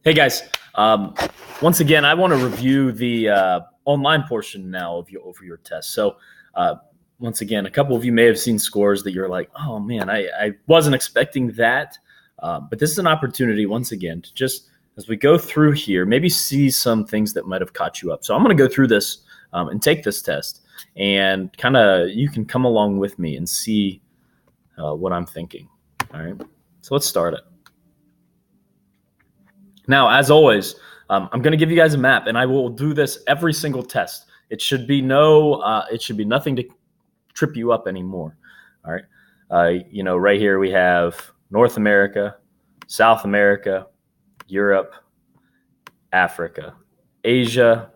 Hey guys, once again, I want to review the online portion now of your test. So, once again, a couple of you may have seen scores that you're like, oh man, I wasn't expecting that. But this is an opportunity, once again, to just, as we go through here, maybe see some things that might have caught you up. So I'm going to go through this and take this test, and kind of you can come along with me and see what I'm thinking. All right, so let's start it. Now, as always, I'm going to give you guys a map, and I will do this every single test. It should be nothing to trip you up anymore. All right. Right here we have North America, South America, Europe, Africa, Asia,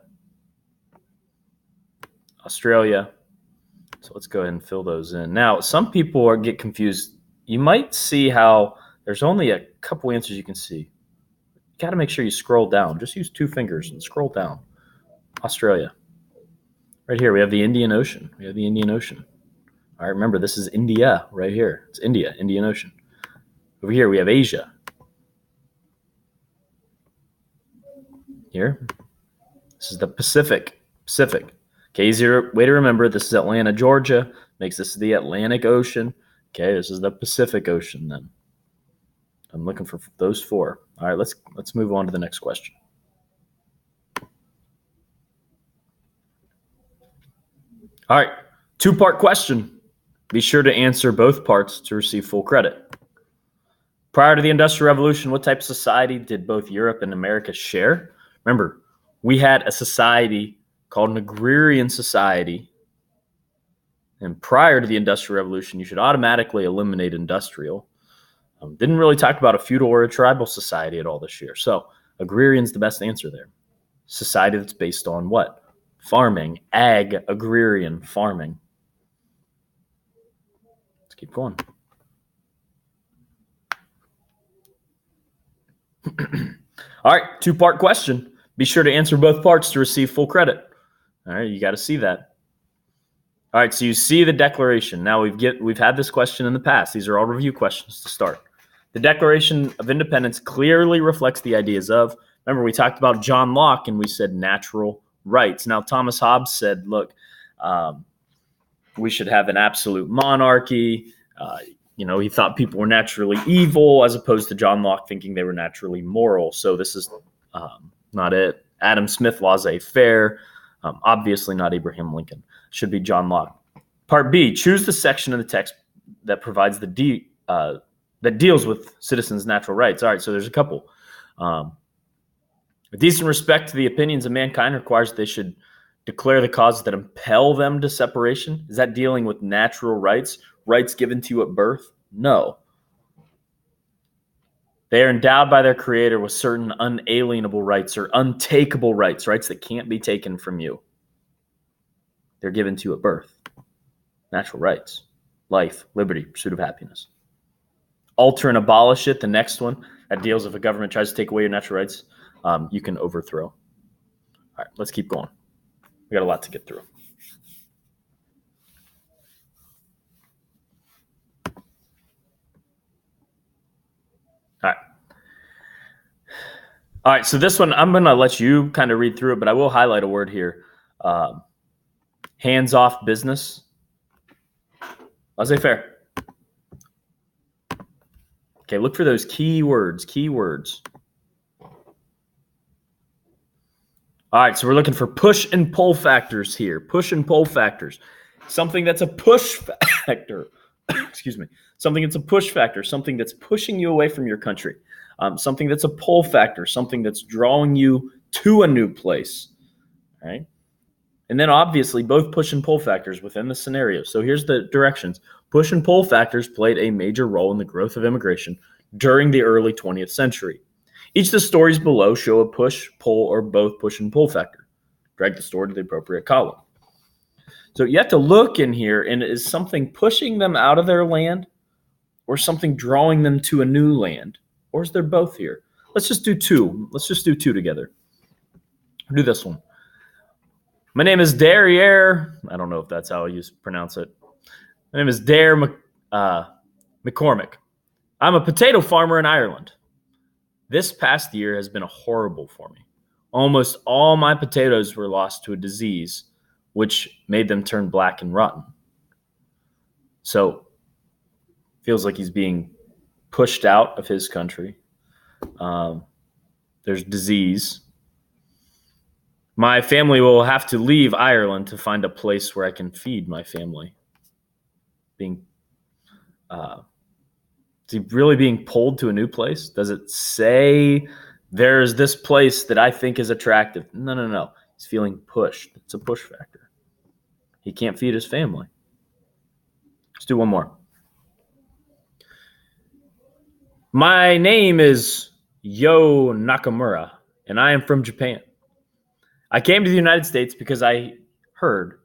Australia. So let's go ahead and fill those in. Now, some people get confused. You might see how there's only a couple answers you can see. Got to make sure you scroll down. Just use two fingers and scroll down. Australia. Right here, we have the Indian Ocean. All right, remember, this is India right here. It's India, Indian Ocean. Over here, we have Asia. Here, this is the Pacific. Okay, easier way to remember, this is Atlanta, Georgia. Makes this the Atlantic Ocean. Okay, this is the Pacific Ocean then. I'm looking for those four. All right, let's move on to the next question. All right, two-part question. Be sure to answer both parts to receive full credit. Prior to the Industrial Revolution, what type of society did both Europe and America share? Remember, we had a society called an agrarian society. And prior to the Industrial Revolution, you should automatically eliminate industrial. Didn't really talk about a feudal or a tribal society at all this year. So agrarian's the best answer there. Society that's based on what? Farming, agrarian farming. Let's keep going. All right, two-part question. Be sure to answer both parts to receive full credit. All right, you got to see that. All right, so you see the Declaration. Now we've had this question in the past. These are all review questions to start. The Declaration of Independence clearly reflects the ideas of, remember, we talked about John Locke and we said natural rights. Now, Thomas Hobbes said, look, we should have an absolute monarchy. He thought people were naturally evil, as opposed to John Locke thinking they were naturally moral. So this is not it. Adam Smith, laissez-faire. Obviously not Abraham Lincoln. Should be John Locke. Part B, choose the section of the text that provides that deals with citizens' natural rights. All right, so there's a couple. A decent respect to the opinions of mankind requires they should declare the causes that impel them to separation. Is that dealing with natural rights given to you at birth? No. They are endowed by their creator with certain unalienable rights or untakeable rights that can't be taken from you. They're given to you at birth. Natural rights, life, liberty, pursuit of happiness. Alter and abolish it, the next one, that deals if a government tries to take away your natural rights, you can overthrow. All right, let's keep going. We got a lot to get through. All right, so this one, I'm going to let you kind of read through it, but I will highlight a word here. Hands-off business. Laissez-faire. Okay, look for those keywords. All right, so we're looking for push and pull factors here. Push and pull factors. Something that's a push factor. Excuse me. Something that's a push factor. Something that's pushing you away from your country. Something that's a pull factor. Something that's drawing you to a new place. All right. And then obviously both push and pull factors within the scenario. So here's the directions. Push and pull factors played a major role in the growth of immigration during the early 20th century. Each of the stories below show a push, pull, or both push and pull factor. Drag the story to the appropriate column. So you have to look in here, and is something pushing them out of their land or something drawing them to a new land? Or is there both here? Let's just do two. Let's just do two together. Do this one. My name is Derriere. I don't know if that's how you pronounce it. My name is Dare McCormick. I'm a potato farmer in Ireland. This past year has been horrible for me. Almost all my potatoes were lost to a disease, which made them turn black and rotten. So, feels like he's being pushed out of his country. There's disease. My family will have to leave Ireland to find a place where I can feed my family. Is he really being pulled to a new place? Does it say there's this place that I think is attractive? No. He's feeling pushed. It's a push factor. He can't feed his family. Let's do one more. My name is Yo Nakamura, and I am from Japan. I came to the United States because I heard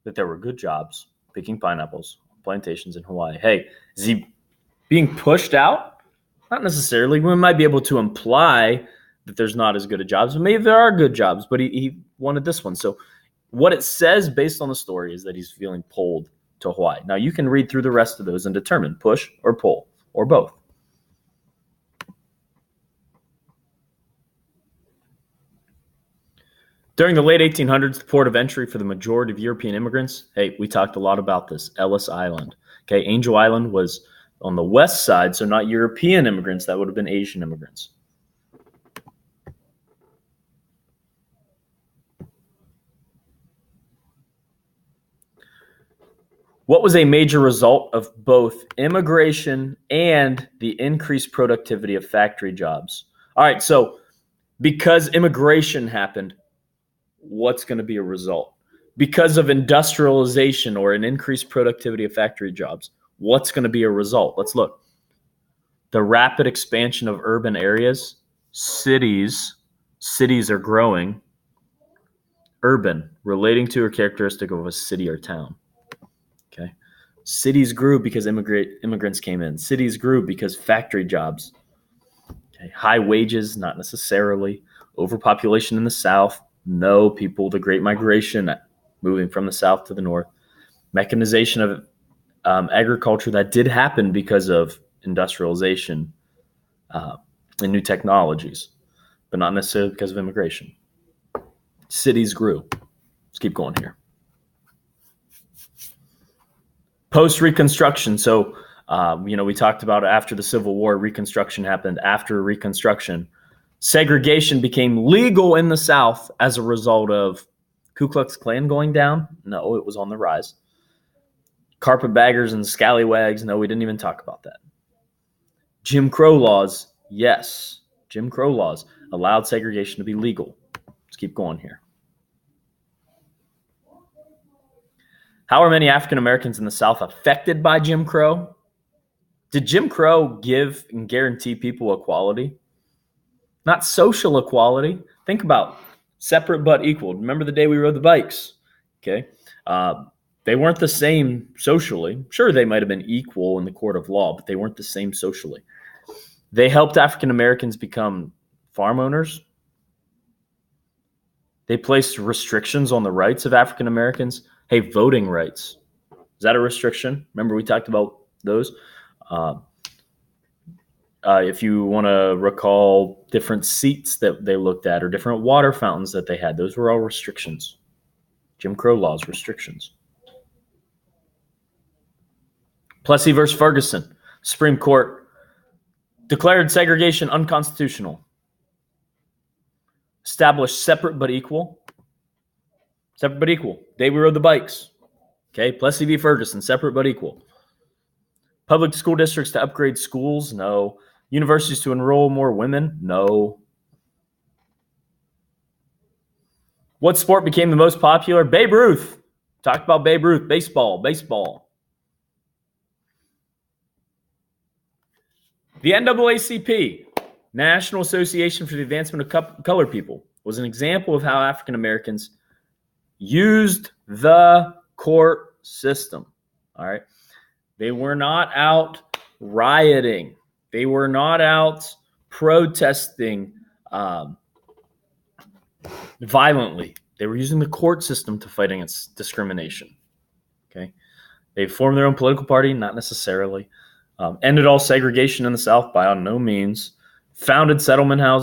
that there were good jobs picking pineapples on plantations in Hawaii. Hey, is he being pushed out? Not necessarily. We might be able to imply that there's not as good of jobs, but maybe there are good jobs, but he wanted this one. So what it says based on the story is that he's feeling pulled to Hawaii. Now, you can read through the rest of those and determine push or pull or both. During the late 1800s, the port of entry for the majority of European immigrants, hey, we talked a lot about this, Ellis Island. Okay, Angel Island was on the west side, so not European immigrants, that would have been Asian immigrants. What was a major result of both immigration and the increased productivity of factory jobs? All right, so because immigration happened, what's going to be a result? Because of industrialization or an increased productivity of factory jobs, what's going to be a result? Let's look. The rapid expansion of urban areas, cities are growing. Urban, relating to or characteristic of a city or town. Okay. Cities grew because immigrants came in. Cities grew because factory jobs. Okay. High wages, not necessarily. Overpopulation in the South. No, people, the Great Migration, moving from the South to the North. Mechanization of agriculture, that did happen because of industrialization and new technologies, but not necessarily because of immigration. Cities grew. Let's keep going here. Post-Reconstruction. So, we talked about after the Civil War, Reconstruction happened. After Reconstruction, segregation became legal in the South as a result of Ku Klux Klan going down. No, it was on the rise. Carpetbaggers and scallywags. No, we didn't even talk about that. Jim Crow laws. Yes, Jim Crow laws allowed segregation to be legal. Let's keep going here. How are many African Americans in the South affected by Jim Crow? Did Jim Crow give and guarantee people equality? Not social equality. Think about separate but equal. Remember the day we rode the bikes? Okay. They weren't the same socially. Sure, they might have been equal in the court of law, but they weren't the same socially. They helped African Americans become farm owners. They placed restrictions on the rights of African Americans. Hey, voting rights. Is that a restriction? Remember we talked about those? If you want to recall different seats that they looked at or different water fountains that they had, those were all restrictions. Jim Crow laws, restrictions. Plessy versus Ferguson. Supreme Court declared segregation unconstitutional. Established separate but equal. Separate but equal. Day we rode the bikes. Okay, Plessy v. Ferguson, separate but equal. Public school districts to upgrade schools? No. Universities to enroll more women? No. What sport became the most popular? Babe Ruth. Talked about Babe Ruth. Baseball. The NAACP, National Association for the Advancement of Colored People, was an example of how African Americans used the court system. All right. They were not out rioting. They were not out protesting violently. They were using the court system to fight against discrimination. Okay. They formed their own political party, not necessarily. Ended all segregation in the South by no means. founded settlement houses.